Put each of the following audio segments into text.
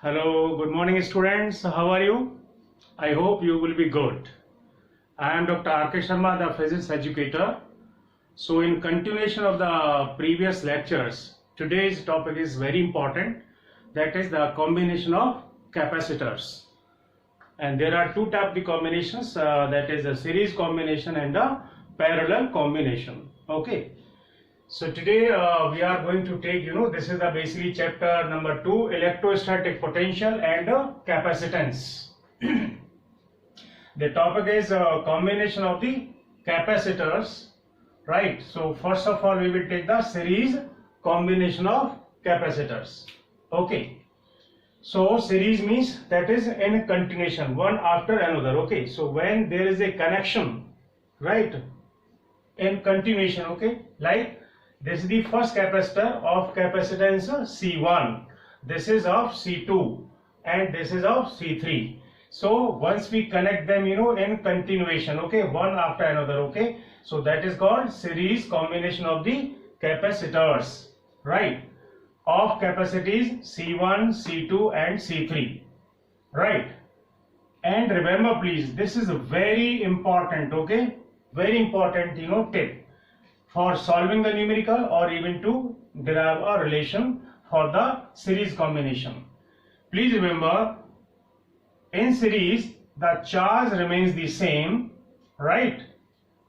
Hello, good morning students. How are you? I hope you will be good. I am Dr. R.K. Sharma, the physics educator. So in continuation of the previous lectures, today's topic is very important. That is the combination of capacitors. And there are two types of combinations, that is a series combination and a parallel combination. Okay. So today we are going to take, this is the basically chapter number 2, electrostatic potential and capacitance. The topic is a combination of the capacitors, right? So first of all we will take the series combination of capacitors. Okay. So series means that is in continuation, one after another. Okay. So when there is a connection, right, in continuation, okay, like this is the first capacitor of capacitance C1, this is of C2 and this is of C3. So once we connect them, in continuation, okay, one after another, okay, so that is called series combination of the capacitors, right, of capacities C1, C2 and C3, right. And remember please, this is a very important, okay, very important, tip for solving the numerical or even to derive a relation for the series combination. Please remember, in series the charge remains the same, right?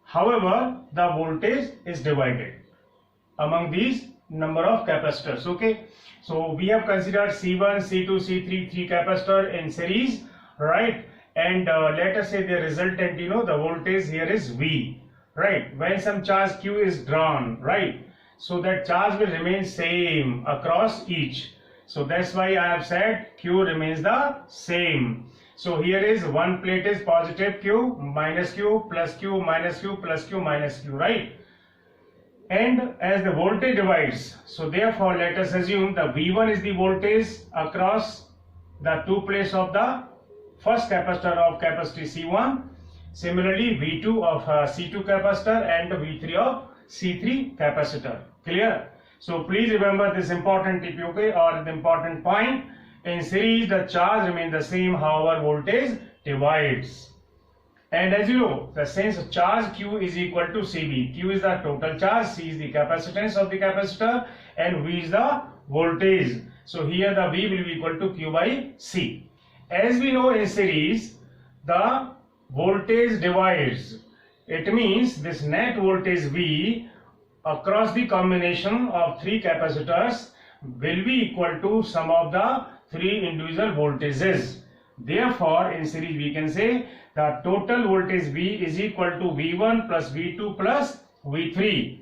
However, the voltage is divided among these number of capacitors. Okay, so we have considered C1, C2, C3, three capacitor in series, right? And let us say the resultant, the voltage here is V. Right, when some charge Q is drawn, right, so that charge will remain same across each. So that's why I have said Q remains the same. So here is one plate is positive Q, minus Q, plus Q, minus Q, plus Q, minus Q, right? And as the voltage divides, so therefore let us assume the V1 is the voltage across the two plates of the first capacitor of capacity C1. Similarly, V2 of C2 capacitor and V3 of C3 capacitor. Clear? So please remember this important tip, okay, or the important point. In series, the charge remains the same, however, voltage divides. And as you know, the sense charge Q is equal to CB. Q is the total charge, C is the capacitance of the capacitor, and V is the voltage. So here the V will be equal to Q by C. As we know, in series, the voltage divides. It means this net voltage V across the combination of three capacitors will be equal to sum of the three individual voltages. Therefore, in series we can say the total voltage V is equal to V1 plus V2 plus V3.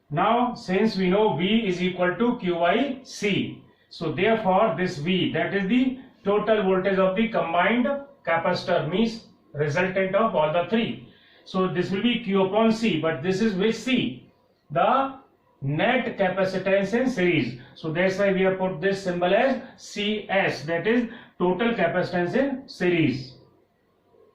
Now, since we know V is equal to Q by C, so therefore this V, that is the total voltage of the combined capacitor, means resultant of all the three. So this will be Q upon C, but this is which C? The net capacitance in series. So that's why we have put this symbol as CS, that is total capacitance in series.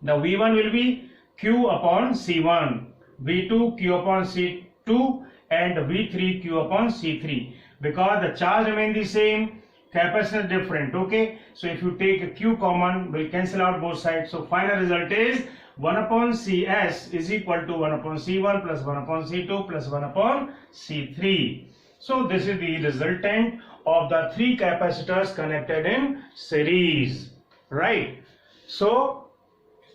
The V1 will be Q upon C1, V2 Q upon C2 and V3 Q upon C3. Because the charge remain the same, capacitance different, okay. So if you take a Q common, we'll cancel out both sides. So final result is 1 upon CS is equal to 1 upon C1 plus 1 upon C2 plus 1 upon C3. So this is the resultant of the three capacitors connected in series, right? So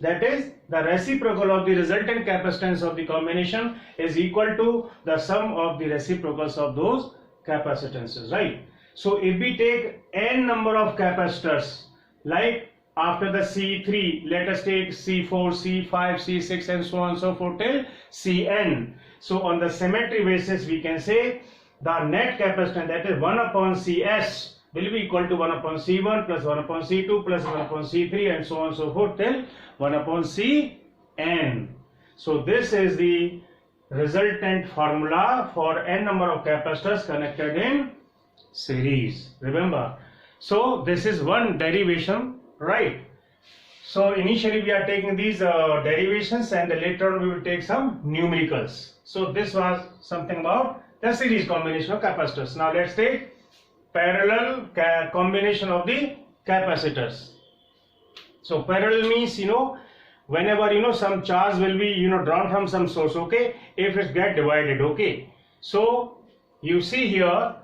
that is the reciprocal of the resultant capacitance of the combination is equal to the sum of the reciprocals of those capacitances, right? So if we take n number of capacitors, like after the C3, let us take C4, C5, C6 and so on and so forth till Cn. So on the symmetry basis we can say the net capacitance, that is 1 upon Cs, will be equal to 1 upon C1 plus 1 upon C2 plus 1 upon C3 and so on and so forth till 1 upon Cn. So this is the resultant formula for n number of capacitors connected in series. Remember, so this is one derivation, right? So initially we are taking these derivations and later on we will take some numericals. So this was something about the series combination of capacitors. Now let's take parallel combination of the capacitors. So parallel means, whenever, some charge will be, drawn from some source, okay, if it get divided, okay. So you see here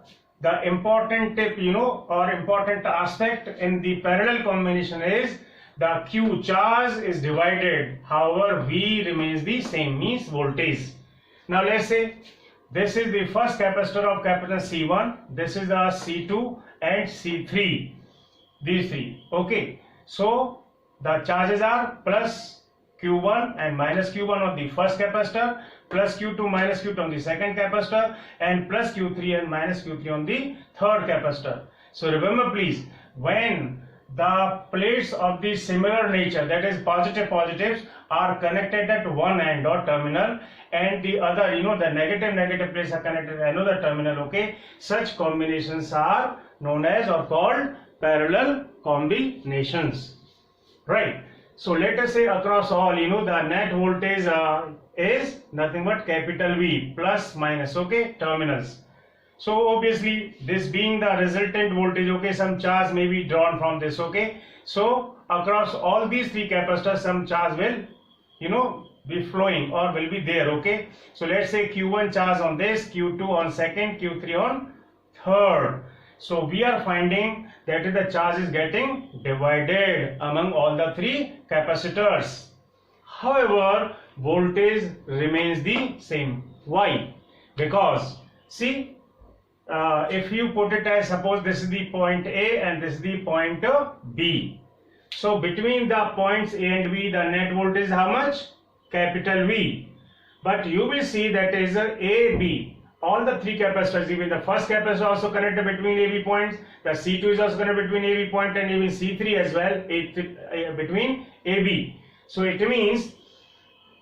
the important tip, or important aspect in the parallel combination is the Q charge is divided, however V remains the same, means voltage. Now let's say this is the first capacitor of capacitance C1, this is the C2 and C3, these three, okay. So the charges are plus Q1 and minus Q1 on the first capacitor, plus Q2 minus Q2 on the second capacitor, and plus Q3 and minus Q3 on the third capacitor. So remember please, when the plates of the similar nature, that is positives are connected at one end or terminal, and the other, the negative plates are connected at another terminal, okay, such combinations are known as or called parallel combinations, right? So let us say across all, the net voltage is nothing but capital V, plus minus, okay, terminals. So obviously this being the resultant voltage, okay, some charge may be drawn from this, okay. So across all these three capacitors some charge will, be flowing or will be there, okay. So let's say Q1 charge on this, Q2 on second, Q3 on third. So we are finding that the charge is getting divided among all the three capacitors. However, voltage remains the same. Why? Because see, if you put it as, suppose this is the point A and this is the point B. So between the points A and B, the net voltage is how much? Capital V. But you will see that is A, B. All the three capacitors, even the first capacitor also connected between AB points, the C2 is also connected between AB point, and even C3 as well between AB. So it means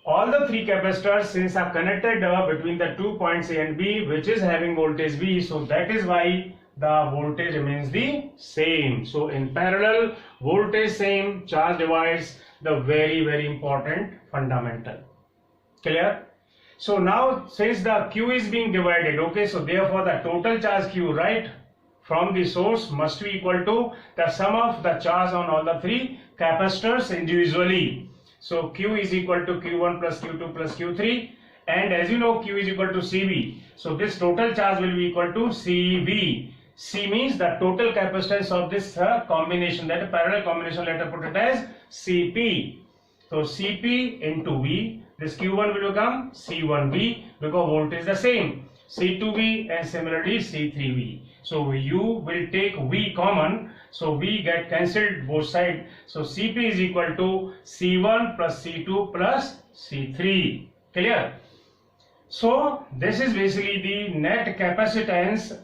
all the three capacitors since are connected between the 2 points A and B, which is having voltage V, so that is why the voltage remains the same. So in parallel, voltage same, charge divides, the very important fundamental. Clear? So now since the Q is being divided, okay, so therefore the total charge Q, right, from the source must be equal to the sum of the charge on all the three capacitors individually. So Q is equal to Q1 plus Q2 plus Q3, and as you know Q is equal to CV. So this total charge will be equal to CV. C means the total capacitance of this combination, that is parallel combination, let us put it as CP. So CP into V, this Q1 will become C1V because voltage is the same, C2V and similarly C3V. So you will take V common, so V get cancelled both sides. So CP is equal to C1 plus C2 plus C3. Clear? So this is basically the net capacitance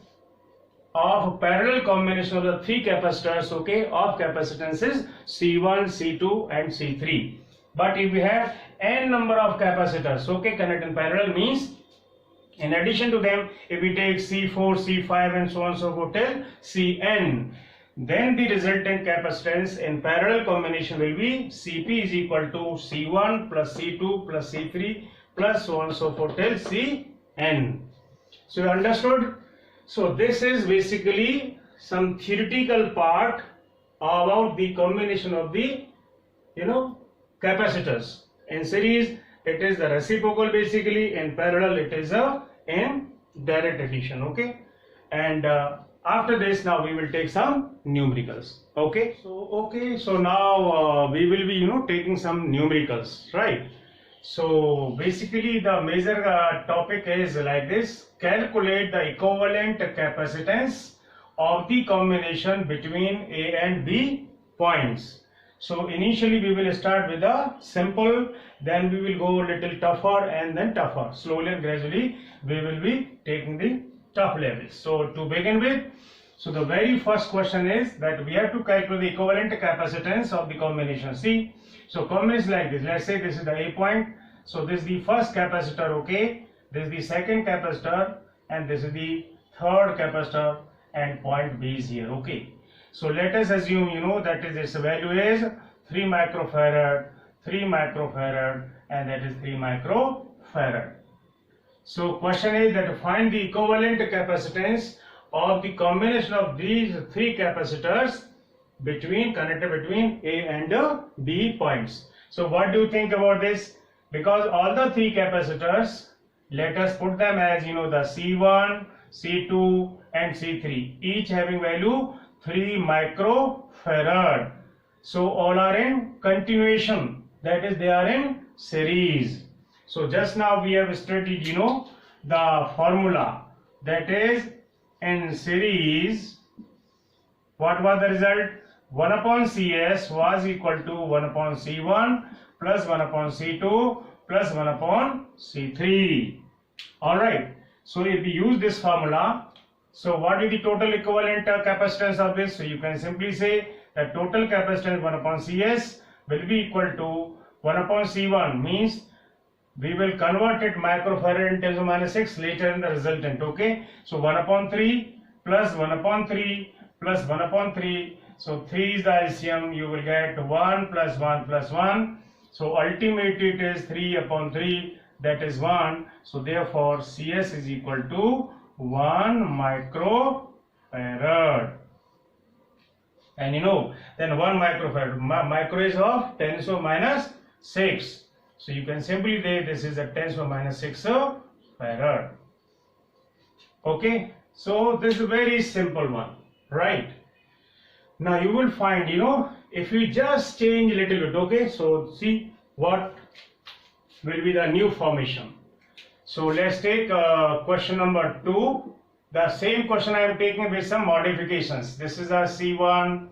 of parallel combination of the three capacitors, okay, of capacitances C1, C2 and C3. But if we have n number of capacitors, okay, connected in parallel, means in addition to them, if we take C4, C5 and so on and so forth till Cn, then the resultant capacitance in parallel combination will be Cp is equal to C1 plus C2 plus C3 plus so on and so forth till Cn. So you understood? So this is basically some theoretical part about the combination of the, capacitors. In series it is the reciprocal basically, in parallel it is in direct addition, okay. And after this now we will take some numericals, okay. So now we will be taking some numericals, right. So basically the major topic is like this: calculate the equivalent capacitance of the combination between A and B points. So initially we will start with the simple, then we will go a little tougher and then tougher. Slowly and gradually we will be taking the tough levels. So to begin with, so the very first question is that we have to calculate the equivalent capacitance of the combination. See, so combination like this. Let's say this is the A point. So this is the first capacitor, okay. This is the second capacitor and this is the third capacitor, and point B is here, okay. So let us assume that is its value is 3 microfarad, 3 microfarad, and that is 3 microfarad. So question is that find the equivalent capacitance of the combination of these three capacitors connected between A and B points. So what do you think about this? Because all the three capacitors, let us put them as the C1, C2 and C3, each having value 3 microfarad. So all are in continuation, that is they are in series. So just now we have studied the formula, that is in series. What was the result? 1 upon Cs was equal to 1 upon C1 plus 1 upon C2 plus 1 upon C3. Alright, so if we use this formula, so what is the total equivalent capacitance of this? So you can simply say that total capacitance 1 upon Cs will be equal to 1 upon C1, means we will convert it microfarad in 10 to the minus 6 later in the resultant. Okay, so 1 upon 3 plus 1 upon 3 plus 1 upon 3. So 3 is the LCM, you will get 1 plus 1 plus 1. So ultimately it is 3 upon 3, that is 1. So therefore Cs is equal to 1 microfarad. And then 1 microfarad, micro is of 10 to the minus 6. So you can simply say this is a 10 to the minus 6 farad. Okay, so this is a very simple one, right? Now you will find, if we just change a little bit, okay, so see what will be the new formation. So let's take question number 2. The same question I am taking with some modifications. This is the C1,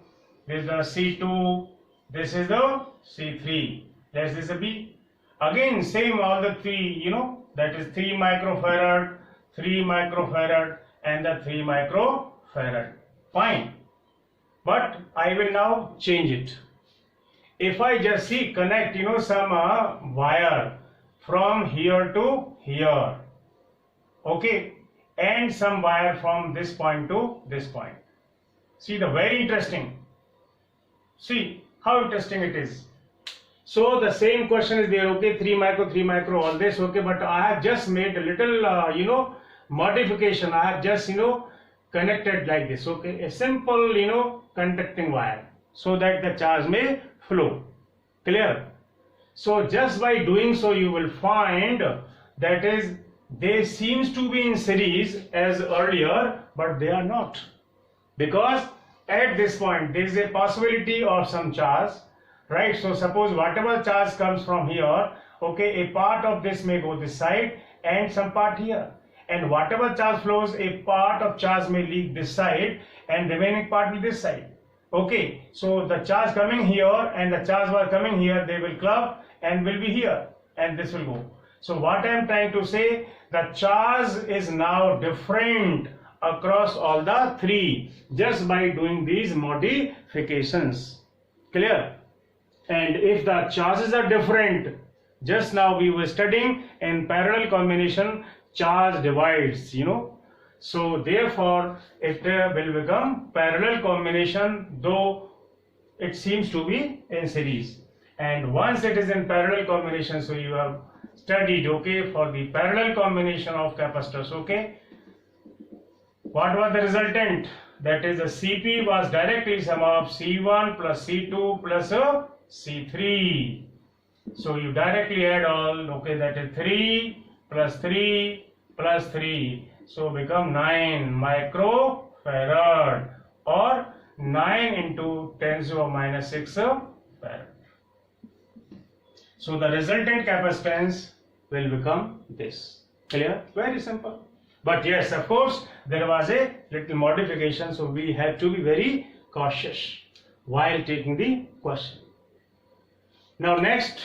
this is the C2, this is the C3. Let this be. Again, same all the three, that is 3 microfarad, 3 microfarad and the 3 microfarad. Fine. But I will now change it. If I just connect some wire from here to here, okay, and some wire from this point to this point. See, the very interesting. See how interesting it is. So the same question is there, okay, 3 micro, all this, okay, but I have just made a little, modification. I have just, connected like this, okay, a simple, conducting wire, so that the charge may flow. Clear? So just by doing so, you will find that is, they seems to be in series as earlier, but they are not, because at this point there is a possibility of some charge, right? So suppose whatever charge comes from here, okay, a part of this may go this side and some part here, and whatever charge flows, a part of charge may leak this side and remaining part will this side. Okay, so the charge coming here and the charge was coming here, they will club and will be here, and this will go. So what I am trying to say, the charge is now different across all the three just by doing these modifications. Clear? And if the charges are different, just now we were studying in parallel combination, charge divides, so therefore it will become parallel combination, though it seems to be in series. And once it is in parallel combination, so you have studied, okay, for the parallel combination of capacitors, okay, what was the resultant? That is, the Cp was directly sum of C1 plus C2 plus C3. So you directly add all, okay, that is 3 plus 3 plus 3. So become 9 microfarad, or 9 into 10 to the minus 6 farad. So the resultant capacitance will become this. Clear? Very simple. But yes, of course, there was a little modification, so we have to be very cautious while taking the question. Now next,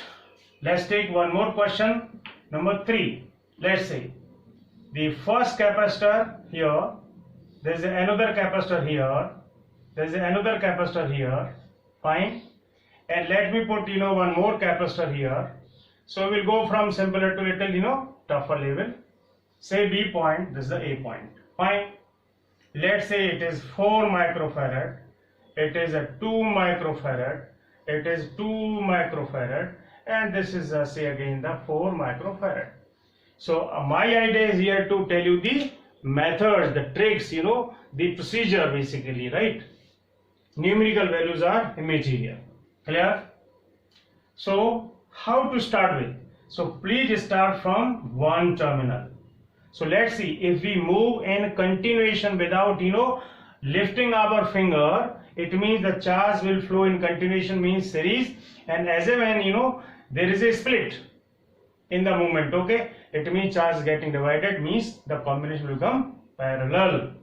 let's take one more question, number 3. Let's say the first capacitor here, there is another capacitor here, there is another capacitor here, fine, and let me put one more capacitor here. So we'll go from simpler to little tougher level. Say B point, this is the A point, fine. Let's say it is 4 microfarad, it is a 2 microfarad, it is 2 microfarad, and this is say again the 4 microfarad. So my idea is here to tell you the methods, the tricks, the procedure basically, right? numerical values are immaterial. Clear? So how to start with? So please start from one terminal. So let's see, if we move in continuation without lifting our finger, it means the charge will flow in continuation, means series, and as and when there is a split in the movement, okay, it means charge getting divided, means the combination will become parallel.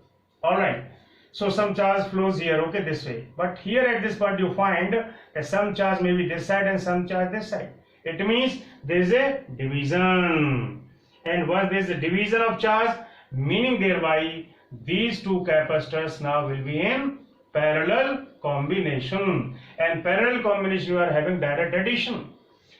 Alright, so some charge flows here, okay, this way, but here at this part you find that some charge may be this side and some charge this side. It means there is a division, and once there is a division of charge, meaning thereby these two capacitors now will be in parallel combination, and parallel combination you are having direct addition.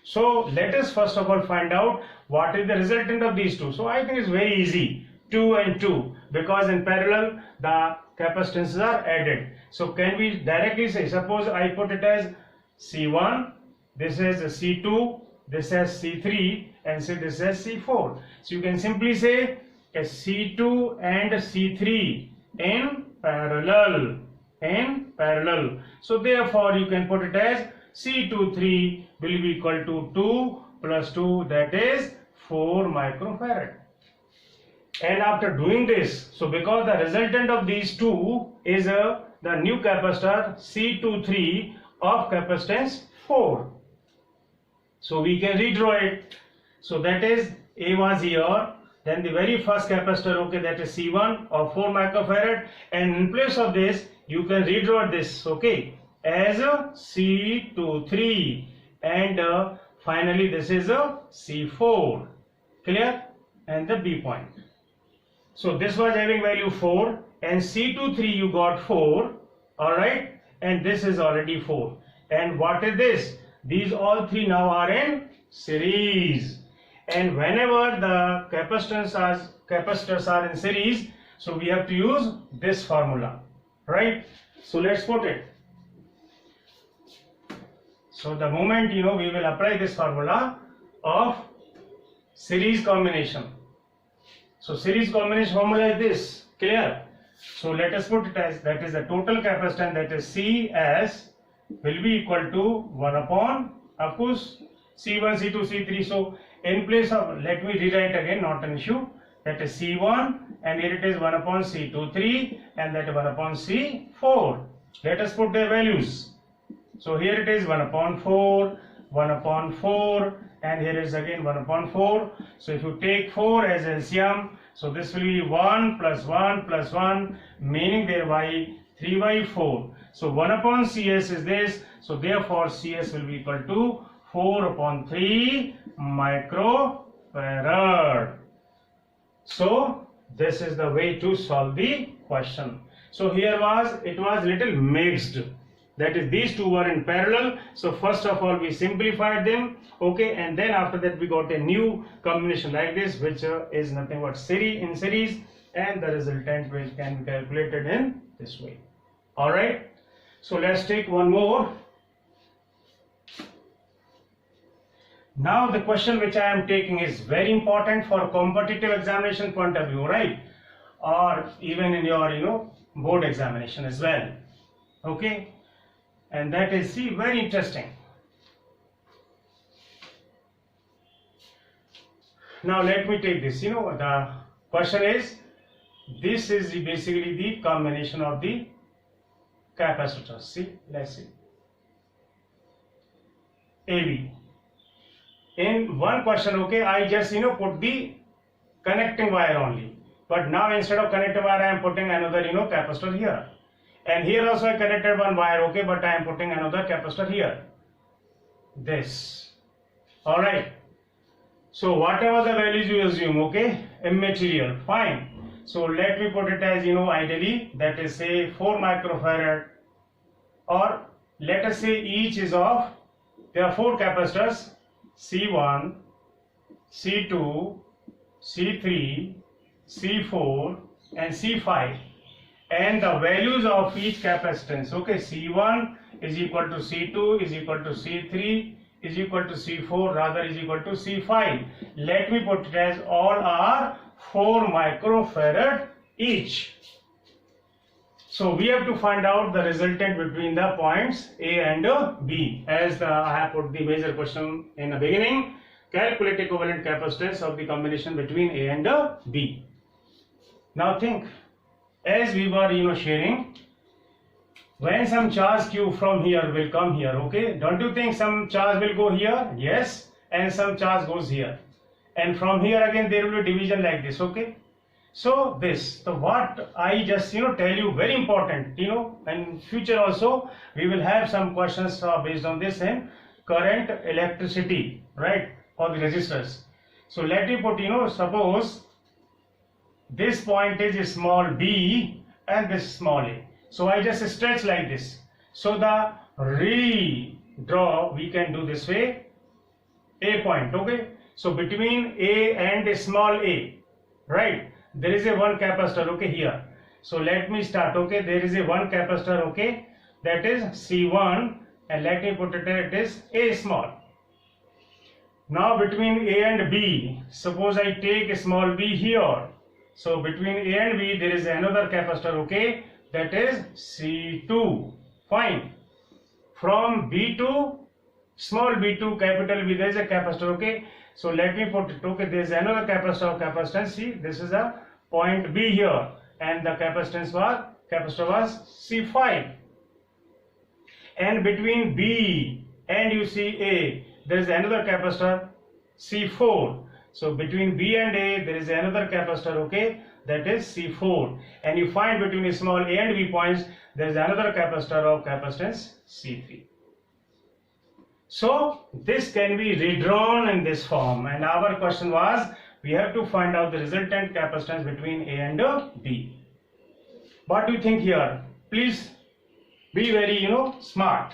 So let us first of all find out what is the resultant of these two. So I think it's very easy, 2 and 2, because in parallel the capacitances are added. So can we directly say, suppose I put it as C1, this is C2, this is C3, and say this is C4. So you can simply say C2 and C3 in parallel. So therefore you can put it as C23 will be equal to 2 plus 2, that is 4 microfarad. And after doing this, so because the resultant of these two is the new capacitor C23 of capacitance 4. So we can redraw it. So that is A was here, then the very first capacitor, okay, that is C1 of 4 microfarad, and in place of this you can redraw this, okay, as a C23, and finally this is a C4. Clear? And the B point. So this was having value 4, and C23 you got 4, alright, and this is already 4. And what is this? These all three now are in series, and whenever the capacitors are in series, so we have to use this formula, right? So let's put it. So the moment we will apply this formula of series combination. So series combination formula is this. Clear? So let us put it as, that is the total capacitance, that is CS will be equal to 1 upon, of course, C1, C2, C3. So in place of, let me rewrite again, not an issue, that is C1, and here it is 1 upon C23, and that 1 upon C4. Let us put their values. So here it is 1 upon 4, 1 upon 4, and here is again 1 upon 4. So if you take 4 as LCM, so this will be 1 plus 1 plus 1, meaning thereby 3 by 4. So 1 upon CS is this, so therefore CS will be equal to 4 upon 3 microfarad. So this is the way to solve the question. So here it was little mixed, that is these two were in parallel. So first of all we simplified them, okay, and then after that we got a new combination like this, which is nothing but series, and the resultant will can be calculated in this way. Alright, so let's take one more. Now the question which I am taking is very important for competitive examination point of view, right? Or even in your board examination as well. Okay, and that is, see, very interesting. Now let me take this. The question is, this is basically the combination of the capacitors. See, let's see. AB. In one question, okay, I just put the connecting wire only, but now instead of connecting wire I am putting another capacitor here, and here also I connected one wire, okay, but I am putting another capacitor here, this. Alright, so whatever the values you assume, okay, immaterial, fine. So let me put it as ideally, that is say 4 microfarad, or let us say each is of, there are 4 capacitors, C1, C2, C3, C4 and C5, and the values of each capacitance, okay, C1 is equal to C2 is equal to C3 is equal to C4, rather is equal to C5. Let me put it as all are 4 microfarad each. So we have to find out the resultant between the points A and B. As I have put the major question in the beginning, calculate equivalent capacitance of the combination between A and B. Now think, as we were sharing, when some charge Q from here will come here, okay, don't you think some charge will go here? Yes, and some charge goes here, and from here again there will be division like this, okay. So what I just tell you, very important, and future also we will have some questions based on this in current electricity, right, for the resistors. So let me put, suppose this point is small b and this small a. So I just stretch like this. So the redraw we can do this way, a point, okay. So between a and small a, right, there is a one capacitor, okay, here. So let me start, okay, there is a one capacitor, okay, that is C1, and let me put it is a small. Now between a and b, suppose I take a small b here. So between a and b there is another capacitor, okay, that is C2, fine. From b to small b to capital B there is a capacitor, okay. So let me put it, okay, there is another capacitor of capacitance. See, this is a point B here, and the capacitor was C5. And between B and you see A, there is another capacitor C4. So between B and A there is another capacitor, okay, that is C4. And you find between small a and b points there is another capacitor of capacitance C3. So this can be redrawn in this form, and our question was we have to find out the resultant capacitance between A and B. What do you think here? Please be very smart.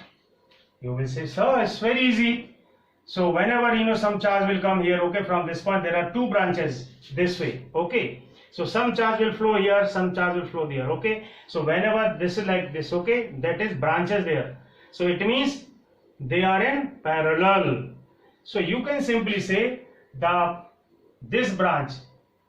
You will say, sir, it's very easy. So whenever some charge will come here, okay, from this point there are two branches this way, okay. So some charge will flow here, some charge will flow there, okay. So whenever this is like this, okay, that is branches there. So it means they are in parallel. So you can simply say this branch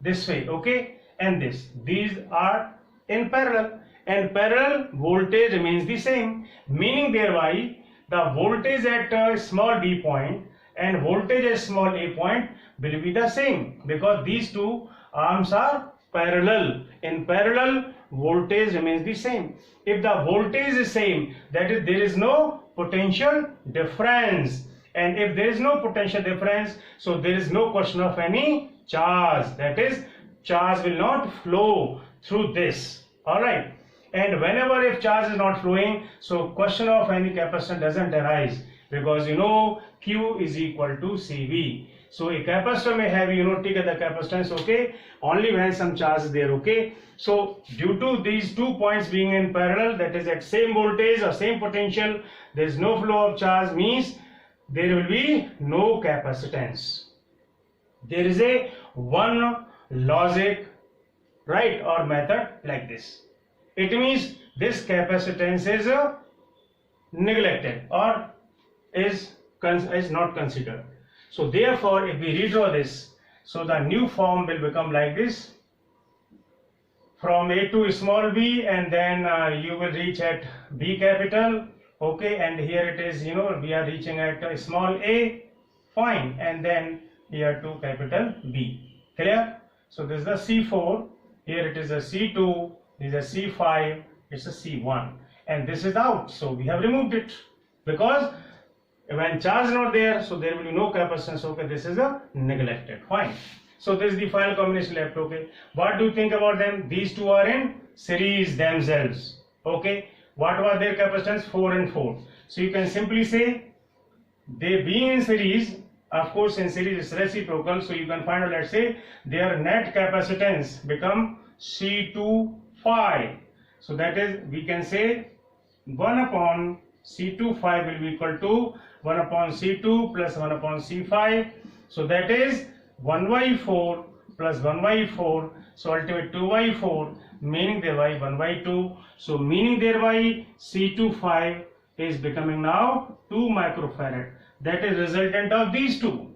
this way, okay, and these are in parallel, and parallel voltage remains the same, meaning thereby the voltage at small b point and voltage at small a point will be the same, because these two arms are parallel. In parallel, voltage remains the same. If the voltage is same, that is, there is no potential difference, and if there is no potential difference, so there is no question of any charge, that is, charge will not flow through this, all right. And whenever if charge is not flowing, so question of any capacitance doesn't arise, because Q is equal to CV. So a capacitor may have take the capacitance, okay, only when some charge is there, okay. So due to these 2 points being in parallel, that is at same voltage or same potential, there is no flow of charge, means there will be no capacitance. There is a one logic, right, or method like this. It means this capacitance is neglected or is not considered. So therefore, if we redraw this, so the new form will become like this, from A to small b, and then you will reach at B capital, okay, and here it is, we are reaching at small a, fine, and then here to capital B, clear? So this is the C4, here it is a C2, this is a C5, it's a C1, and this is out, so we have removed it, because when charge is not there, so there will be no capacitance, okay, this is a neglected, fine. So this is the final combination left, okay. What do you think about them? These two are in series themselves, okay. What was their capacitance? 4 and 4. So you can simply say, they being in series, of course in series is reciprocal, so you can find out, let's say, their net capacitance become C2 phi. So that is, we can say 1 upon C2 phi will be equal to 1 upon C2 plus 1 upon C5. So that is 1 by 4 plus 1 by 4. So ultimate 2 by 4, meaning thereby 1 by 2. So meaning thereby C2 phi is becoming now 2 microfarad. That is resultant of these two.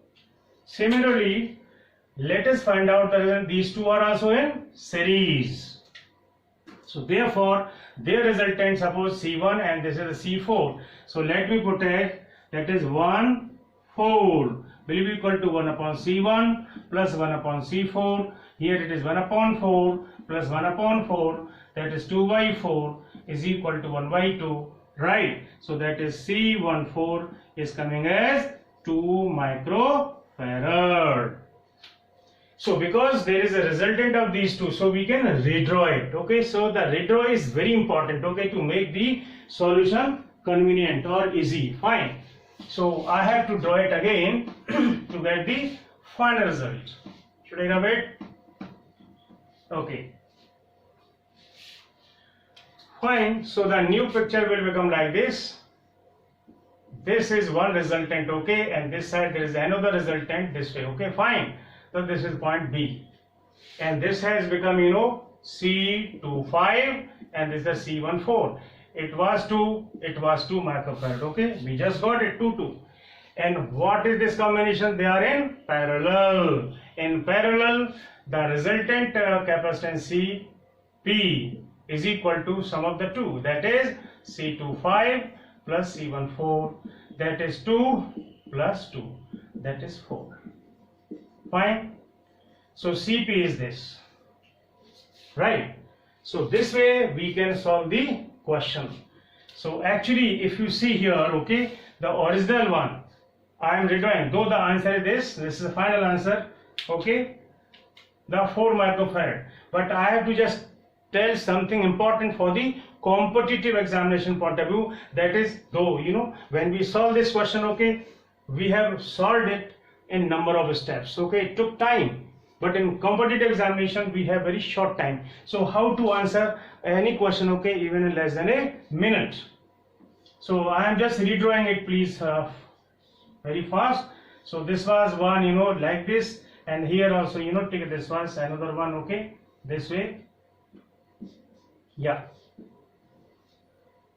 Similarly, let us find out that these two are also in series. So therefore, their resultant, suppose C1 and this is a C4. So let me put it, that is 1 4 will be equal to 1 upon C1 plus 1 upon C4. Here it is 1 upon 4 plus 1 upon 4, that is 2 by 4 is equal to 1 by 2, right? So that is C14 is coming as 2 microfarad. So because there is a resultant of these two, so we can redraw it. Okay, so the redraw is very important, okay, to make the solution convenient or easy. Fine. So I have to draw it again to get the final result. Should I rub it? Okay. Fine. So the new picture will become like this. This is one resultant, okay, and this side there is another resultant this way. Okay, fine. So this is point B, and this has become, you know, C25, and this is C14. It was 2 microfarad. Okay, we just got it 2. And what is this combination? They are in parallel. In parallel, the resultant capacitance CP is equal to sum of the two, that is C25 plus C14, that is 2 plus 2, that is 4. Fine. So CP is this, right? So this way we can solve the question. So actually if you see here, okay, the original one I am redrawing, though the answer is this is the final answer, okay, the 4 microfarad, but I have to just tell something important for the competitive examination point of view, that is, though, you know, when we solve this question, okay, we have solved it in number of steps, okay, it took time, but in competitive examination we have very short time. So how to answer any question, okay, even in less than a minute. So I am just redrawing it, please, very fast. So this was one, you know, like this, and here also, you know, take this one, another one, okay, this way, yeah.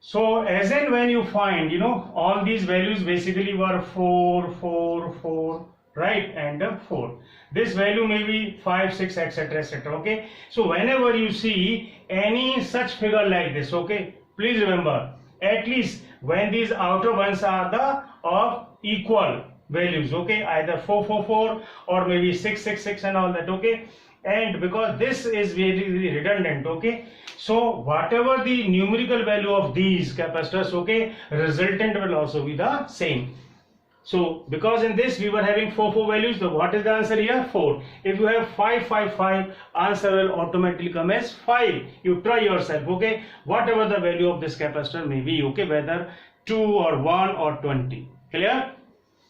So as in when you find, you know, all these values basically were 4, 4, 4, right, and 4. This value may be 5, 6, etc, etc, okay. So whenever you see any such figure like this, okay, please remember, at least when these outer ones are the of equal values, okay, either 4, 4, 4 or maybe 6, 6, 6 and all that, okay. And because this is very redundant, okay, so whatever the numerical value of these capacitors, okay, resultant will also be the same. So because in this we were having 4, 4 values, so what is the answer here? 4. If you have 5, 5, 5, answer will automatically come as 5. You try yourself, okay, whatever the value of this capacitor may be, okay, whether 2 or 1 or 20. Clear?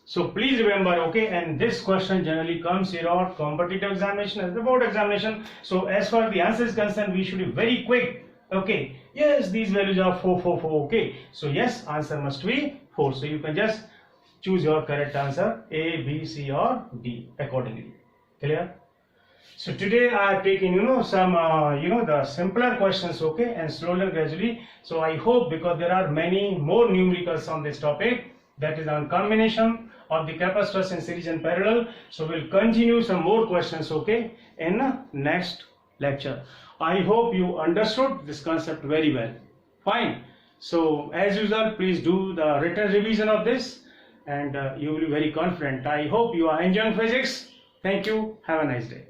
So please remember, okay, and this question generally comes here on competitive examination as the board examination. So as far as the answer is concerned, we should be very quick, okay. Yes, these values are 4, 4, 4, okay. So yes, answer must be 4. So you can just choose your correct answer, A, B, C or D accordingly. Clear? So today I have taken, you know, some, the simpler questions, okay, and slowly and gradually. So I hope, because there are many more numericals on this topic, that is on combination of the capacitors in series and parallel. So we'll continue some more questions, okay, in next lecture. I hope you understood this concept very well. Fine. So as usual, please do the written revision of this, and you will be very confident. I hope you are enjoying physics. Thank you. Have a nice day.